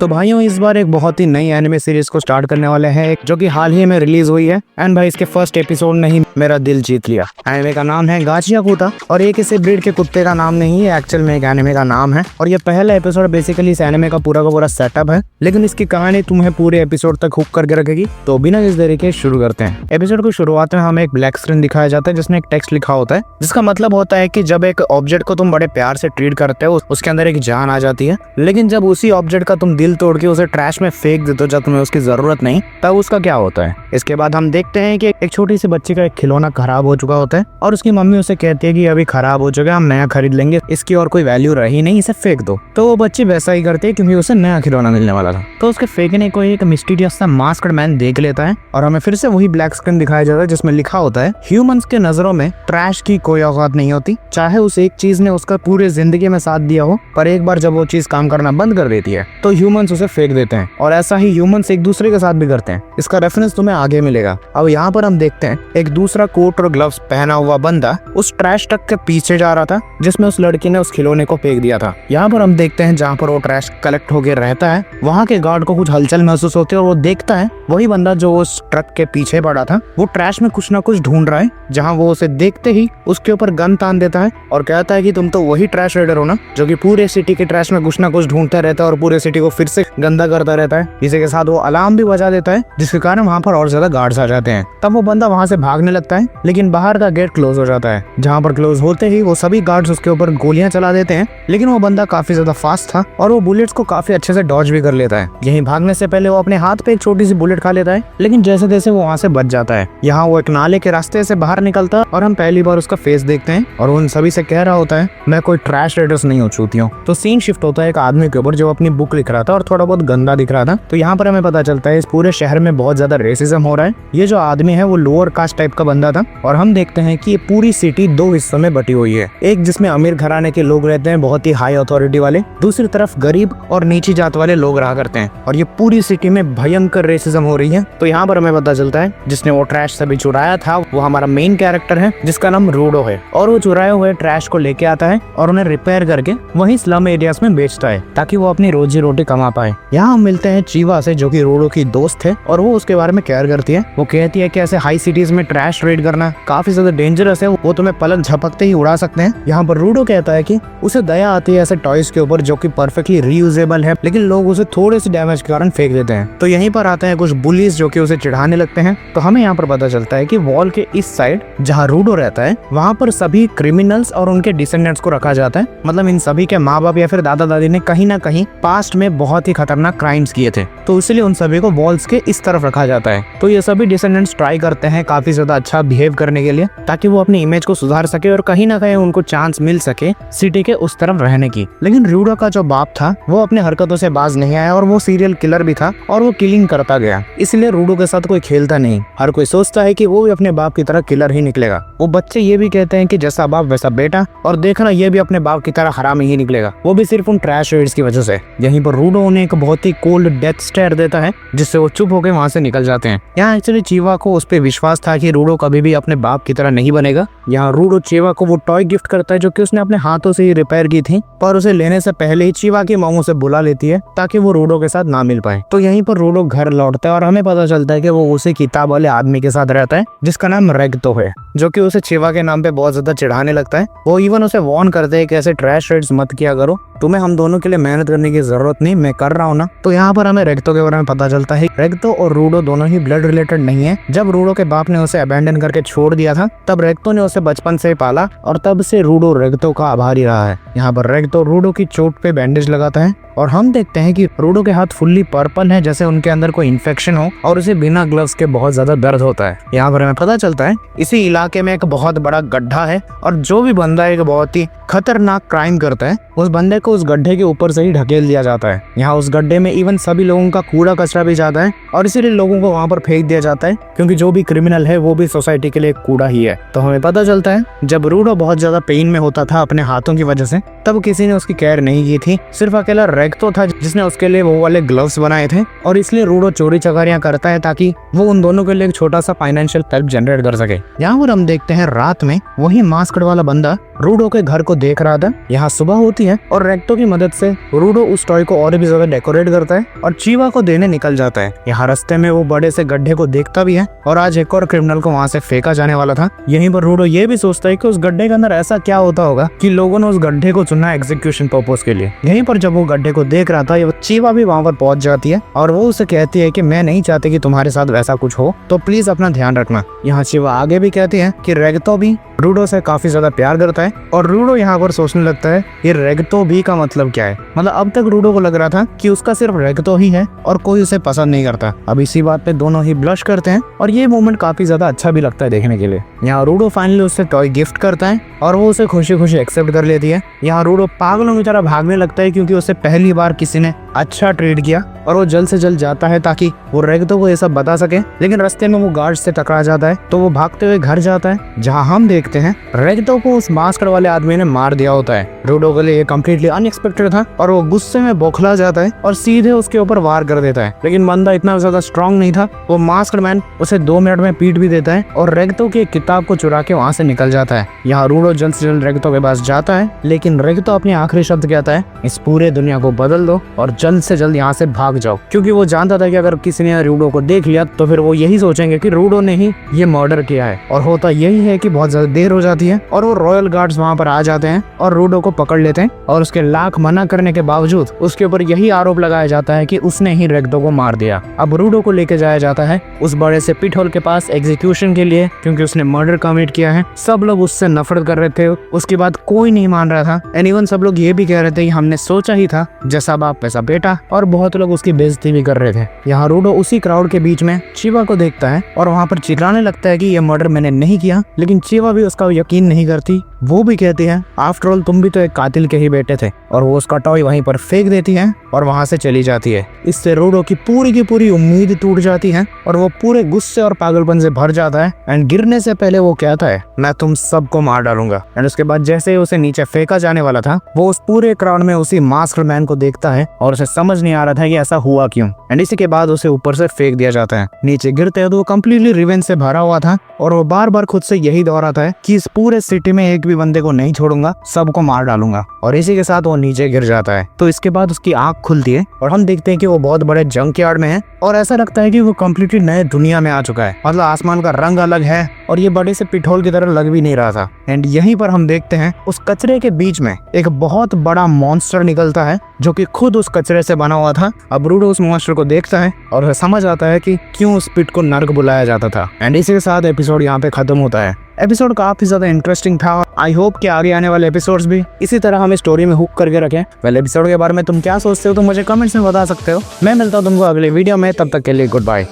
तो भाइयों इस बार एक बहुत ही नई एनिमे सीरीज को स्टार्ट करने वाले हैं जो कि हाल ही में रिलीज हुई है। एंड भाई इसके फर्स्ट एपिसोड ने ही मेरा दिल जीत लिया। एनिमे का नाम है गाचिया कुता और ये किसी ब्रीड के कुत्ते का नाम नहीं है, एक्चुअल में एक एनिमे का नाम है। और ये पहला एपिसोड बेसिकली इस एनिमे का पूरा सेटअप है, लेकिन इसकी कहानी तुम्हें पूरे एपिसोड तक हुक करके रखेगी। तो बिना इस देरी के शुरू करते हैं। एपिसोड की शुरुआत में हमें एक ब्लैक स्क्रीन दिखाया जाता है जिसमें एक टेक्स्ट लिखा होता है, जिसका मतलब होता है कि जब एक ऑब्जेक्ट को तुम बड़े प्यार से ट्रीट करते हो उसके अंदर एक जान आ जाती है, लेकिन जब उसी ऑब्जेक्ट का तुम दिल तोड़ के उसे ट्रैश में फेंक देते हो जब तुम्हें उसकी जरूरत नहीं, तब उसका क्या होता है। इसके बाद हम देखते हैं कि एक छोटी सी बच्ची का एक खिलौना खराब हो चुका होता है और उसकी मम्मी उसे कहती है कि अभी खराब हो चुका है, हम नया खरीद लेंगे, इसकी और कोई वैल्यू रही नहीं, इसे फेंक दो। तो वो बच्ची वैसा ही करती है क्योंकि उसे नया खिलौना मिलने वाला था। तो उसके फेंकने को एक मिस्टीरियस सा मास्क्ड मैन देख लेता है और हमें फिर से वही ब्लैक स्क्रीन दिखाया जाता है जिसमें लिखा होता है ह्यूमंस के नजरों में ट्रैश की कोई औकात नहीं होती, चाहे उस एक चीज ने उसका पूरे जिंदगी में साथ दिया हो, पर एक बार जब वो चीज काम करना बंद कर देती है तो ह्यूमंस उसे फेंक देते हैं। और ऐसा ही ह्यूमंस एक दूसरे के साथ भी करते हैं। इसका रेफरेंस तुम्हें आगे मिलेगा। अब यहाँ पर हम देखते हैं एक दूसरा कोट और ग्लव्स पहना हुआ बंदा उस ट्रैश ट्रक के पीछे जा रहा था जिसमें उस लड़की ने उस खिलौने को फेंक दिया था। यहाँ पर हम देखते हैं जहाँ पर वो ट्रैश कलेक्ट होकर रहता है वहाँ के गार्ड को कुछ हलचल महसूस होती है और वो देखता है वही बंदा जो उस ट्रक के पीछे पड़ा था वो ट्रैश में कुछ ना कुछ ढूंढ रहा है। जहाँ वो उसे देखते ही उसके ऊपर गन तान देता है और कहता है कि तुम तो वही ट्रैश रेडर हो ना जो कि पूरे सिटी के ट्रैश में कुछ ना कुछ ढूंढता रहता है और पूरे सिटी को फिर से गंदा करता रहता है। इसी के साथ वो अलार्म भी बजा देता है जिसके कारण वहाँ पर और ज्यादा गार्ड्स आ जाते हैं। तब वो बंदा वहाँ से भागने लगता है, लेकिन बाहर का गेट क्लोज हो जाता है। जहाँ पर क्लोज होते ही वो सभी गार्ड्स उसके ऊपर गोलियां चला देते हैं, लेकिन वो बंदा काफी ज्यादा फास्ट था और वो बुलेट्स को काफी अच्छे से डॉज भी कर लेता है। यहीं भागने से पहले वो अपने हाथ पे एक छोटी सी बुलेट खा लेता है, लेकिन जैसे जैसे वो वहाँ से बच जाता है। यहाँ वो एक नाले के रास्ते से बाहर निकलता है और हम पहली बार उसका फेस देखते हैं और उन सभी से कह रहा होता है मैं कोई ट्रैश रेडर्स नहीं हो चूतियों। तो सीन शिफ्ट होता है एक आदमी के ऊपर जो अपनी बुक लिख रहा था और थोड़ा बहुत गंदा दिख रहा था। तो यहाँ पर हमें पता चलता है इस पूरे शहर में बहुत ज्यादा रेसिज्म हो रहा है। ये जो आदमी है वो लोअर कास्ट टाइप का बंदा था और हम देखते हैं कि ये पूरी सिटी दो हिस्सों में बटी हुई है, एक जिसमें अमीर घराने के लोग रहते हैं बहुत ही हाई अथॉरिटी वाले, दूसरी तरफ गरीब और नीची जात वाले लोग रहा करते हैं और ये पूरी सिटी में भयंकर रेसिज्म हो रही है। तो यहाँ पर हमें पता चलता है जिसने वो ट्रैश सभी चुराया था वो हमारा मेन कैरेक्टर है जिसका नाम रूडो है और वो चुराए हुए ट्रैश को लेके आता है और उन्हें रिपेयर करके वही स्लम एरियाज में बेचता है ताकि वो अपनी रोजी रोटी कमा पाए। यहाँ हम मिलते हैं चीवा से जो कि रूडो की दोस्त है और वो उसके बारे में केयर करती है। वो कहती है कि ऐसे हाई सिटीज में ट्रैश रेड करना काफी ज्यादा डेंजरस है, वो तुम्हें पलक झपकते ही उड़ा सकते हैं। यहाँ पर रूडो कहता है कि उसे दया आती है ऐसे टॉयज के ऊपर जो कि परफेक्टली रीयूजेबल है, लेकिन लोग उसे थोड़े से डैमेज के कारण फेंक देते हैं। तो यहीं पर आते हैं कुछ बुलीज जो कि उसे चिढ़ाने लगते हैं। तो हमें यहाँ पर पता चलता है कि वॉल के इस साइड जहाँ रूडो रहता है वहाँ पर सभी क्रिमिनल्स और उनके डिसेंडेंट्स को रखा जाता है। मतलब इन सभी के माँ बाप या फिर दादा दादी ने कहीं ना कहीं पास्ट में बहुत ही खतरनाक क्राइम्स किए थे, तो इसलिए उन सभी को वॉल्स के इस तरफ रखा जाता है। तो ये सभी डिसेंडेंट्स ट्राई करते हैं काफी ज्यादा अच्छा बिहेव करने के लिए ताकि वो अपनी इमेज को सुधार सके और कहीं ना कहीं उनको चांस मिल सके सिटी के उस तरफ रहने की। लेकिन रूडो का जो बाप था वो अपने हरकतों से बाज नहीं आया और वो सीरियल किलर भी था और वो किलिंग करता गया, इसलिए रूडो के साथ कोई खेलता नहीं। हर कोई सोचता है कि वो भी अपने बाप की तरह किलर ही निकलेगा। वो बच्चे ये भी कहते हैं कि जैसा बाप वैसा बेटा, और देखना ये भी अपने बाप की तरह हरामी ही निकलेगा, वो भी सिर्फ उन ट्रैश रेड्स की वजह से। यहीं पर रूडो उन्हें एक बहुत ही कोल्ड डेथ स्टेयर देता है जिससे वो चुप होकर वहाँ से निकल जाते हैं। यहाँ एक्चुअली चीवा को उस पर विश्वास था कि रूडो कभी भी अपने बाप की तरह नहीं बनेगा। यहाँ रूडो चीवा को वो टॉय गिफ्ट करता है जो कि उसने अपने हाथों से ही रिपेयर की थी, पर उसे लेने से पहले ही चीवा की माँ उसे बुला लेती है ताकि वो रूडो के साथ ना मिल पाए। तो यहीं पर रूडो घर लौटता है और हमें पता चलता है कि वो उसी किताब वाले आदमी के साथ रहता है जिसका नाम रेगतो है, जो कि उसे चीवा के नाम पे बहुत ज्यादा चिढ़ाने लगता है। वो इवन उसे वार्न करते हैं कि ऐसे ट्रैश रेड्स मत किया करो, तुम्हें हम दोनों के लिए मेहनत करने की जरूरत नहीं, मैं कर रहा हूँ ना। तो यहाँ पर हमें रेगतो के बारे में पता चलता है रेगतो और रूडो दोनों ही ब्लड रिलेटेड नहीं है। जब रूडो के बाप ने उसे अबैंडन करके छोड़ दिया था तब रेगतो ने उसे बचपन से पाला और तब से रूडो रेगतो का आभारी रहा है। यहाँ पर रेगतो रूडो की चोट पे बैंडेज लगाता है और हम देखते हैं कि रूडो के हाथ फुल्ली पर्पल है जैसे उनके अंदर कोई इन्फेक्शन हो और उसे बिना ग्लव्स के बहुत ज्यादा दर्द होता है। यहाँ पर हमें पता चलता है इसी इलाके में एक बहुत बड़ा गड्ढा है और जो भी बंदा एक बहुत ही खतरनाक क्राइम करता है उस बंदे को उस गड्ढे के ऊपर से ही ढकेल दिया जाता है। यहाँ उस गड्ढे में इवन सभी लोगों का कूड़ा कचरा भी जाता है और इसीलिए लोगों को वहाँ पर फेंक दिया जाता है क्योंकि जो भी क्रिमिनल है वो भी सोसाइटी के लिए कूड़ा ही है। तो हमें पता चलता है जब रूडो बहुत ज्यादा पेन में होता था अपने हाथों की वजह से तब किसी ने उसकी केयर नहीं की थी, सिर्फ अकेला रेगतो था जिसने उसके लिए वो वाले ग्लव्स बनाए थे और इसलिए रूडो चोरी चकारियां करता है ताकि वो उन दोनों के लिए एक छोटा सा फाइनेंशियल हेल्प जनरेट कर सके। यहाँ पर हम देखते हैं रात में वही मास्कड वाला बंदा रूडो के घर को देख रहा था। यहाँ सुबह होती है और रेक्टो की मदद से रूडो उस टॉय को और भी ज्यादा डेकोरेट करता है और चीवा को देने निकल जाता है। यहाँ रास्ते में वो बड़े से गड्ढे को देखता भी है और आज एक और क्रिमिनल को वहाँ से फेंका जाने वाला था। यहीं पर रूडो ये भी सोचता है कि उस गड्ढे के अंदर ऐसा क्या होता होगा कि लोगों ने उस गड्ढे को चुना एग्जीक्यूशन पर्पस के लिए। यहीं पर जब वो गड्ढे को देख रहा था, चीवा भी वहाँ पर पहुंच जाती है और वो उसे कहती है कि मैं नहीं चाहती कि तुम्हारे साथ वैसा कुछ हो, तो प्लीज अपना ध्यान रखना। यहाँ चीवा आगे भी कहती है कि रेगतो भी रूडो से काफी ज्यादा प्यार करता है और रूडो यहाँ पर सोचने लगता है ये रेगतो भी का मतलब क्या है। मतलब अब तक रूडो को लग रहा था कि उसका सिर्फ रेगतो ही है और कोई उसे पसंद नहीं करता। अब इसी बात पे दोनों ही ब्लश करते हैं और ये मोमेंट काफी ज्यादा अच्छा भी लगता है देखने के लिए। यहाँ रूडो फाइनली उससे टॉय गिफ्ट करता है और वो उसे खुशी खुशी एक्सेप्ट कर लेती है। यहाँ रूडो पागलों की तरह भागने लगता है क्योंकि उसे पहली बार किसी ने अच्छा ट्रीट किया और वो जल्द से जल्द जाता है ताकि वो रेगतो को ये सब बता सके। लेकिन रास्ते में वो गार्ड से टकरा जाता है तो वो भागते हुए घर जाता है, जहाँ हम देखते हैं रेगतो को उस मास्क वाले आदमी ने मार दिया होता है। रूडो के लिए ये कम्प्लीटली अनएक्सपेक्टेड था और वो गुस्से में बौखला जाता है और सीधे उसके ऊपर वार कर देता है। लेकिन बंदा इतना ज्यादा स्ट्रॉन्ग नहीं था, वो मास्क्ड मैन उसे 2 मिनट में पीट भी देता है और रेगतो की एक किताब को चुरा के वहाँ से निकल जाता है। यहाँ रूडो जल्द से जल्द रेगतो के पास जाता है, लेकिन रेगतो अपनी आखिरी शब्द कहता है इस पूरे दुनिया को बदल दो और जल्द से जल्द यहाँ से भाग जाओ, क्योंकि वो जानता था कि अगर किसी ने रूडो को देख लिया तो फिर वो यही सोचेंगे कि रूडो ने ही ये मर्डर किया है। और होता यही है कि बहुत ज्यादा देर हो जाती है और वो रॉयल गार्ड्स वहाँ पर आ जाते हैं और रूडो को पकड़ लेते हैं और उसके लाख मना करने के बावजूद उसके ऊपर यही आरोप लगाया जाता है कि उसने ही रेगतो को मार दिया। अब रूडो को लेके जाया जाता है उस बड़े से पिट होल के पास एग्जीक्यूशन के लिए, क्योंकि उसने मर्डर कमिट किया है। सब लोग उससे नफरत कर रहे थे, उसकी बात कोई नहीं मान रहा था। एनीवन सब लोग ये भी कह रहे थे कि हमने सोचा ही था, जैसा बाप वैसा बेटा, और बहुत लोग उसकी बेइज्जती भी कर रहे थे। यहाँ रूडो उसी क्राउड के बीच में चीवा को देखता है और वहाँ पर चिल्लाने लगता है कि ये मर्डर मैंने नहीं किया। लेकिन चीवा भी उसका यकीन नहीं करती, वो भी कहती है आफ्टर ऑल तुम भी तो एक कातिल के ही बेटे थे, और वो उसका टॉय वहीं पर फेंक देती है और वहाँ से चली जाती है। इससे रूडो की पूरी उम्मीद टूट जाती है और वो पूरे गुस्से और पागलपन से भर जाता है एंड गिरने से पहले वो कहता है मैं तुम सबको मार डालूंगा। एंड उसके बाद जैसे ही उसे नीचे फेंका जाने वाला था, वो उस पूरे क्राउड में उसी मास्क्ड मैन को देखता है और उसे समझ नहीं आ रहा था कि ऐसा हुआ क्यों। एंड इसी के बाद उसे ऊपर से फेंक दिया जाता है। नीचे गिरते हैं तो वो कम्प्लीटली रिवेंज से भरा हुआ था और वो बार बार खुद से यही दोहराता है कि इस पूरे सिटी में एक भी बंदे को नहीं छोड़ूंगा, सबको मार डालूंगा। और इसी के साथ वो नीचे गिर जाता है। तो इसके बाद उसकी आंख खुलती है और हम देखते हैं कि वो बहुत बड़े जंक यार्ड में है और ऐसा लगता है कि वो कम्प्लीटली नए दुनिया में आ चुका है। मतलब आसमान का रंग अलग है और ये बड़े से पिठोल की तरह लग भी नहीं रहा था। एंड यहीं पर हम देखते हैं उस कचरे के बीच में एक बहुत बड़ा मॉन्स्टर निकलता है जो कि खुद उस कचरे से बना हुआ था। अब रूडो उस मॉन्स्टर को देखता है और उसे समझ आता है कि क्यों उस पिट को नर्क बुलाया जाता था। एंड इसी के साथ एपिसोड यहाँ पे खत्म होता है। एपिसोड काफी ज्यादा इंटरेस्टिंग था। आई होप कि आगे आने वाले एपिसोड्स भी इसी तरह हमें स्टोरी में हुक करके रखें। वेल, एपिसोड के बारे में तुम क्या सोचते हो तो मुझे कमेंट्स में बता सकते हो। मैं मिलता हूँ तुमको अगले वीडियो में, तब तक के लिए गुड बाय।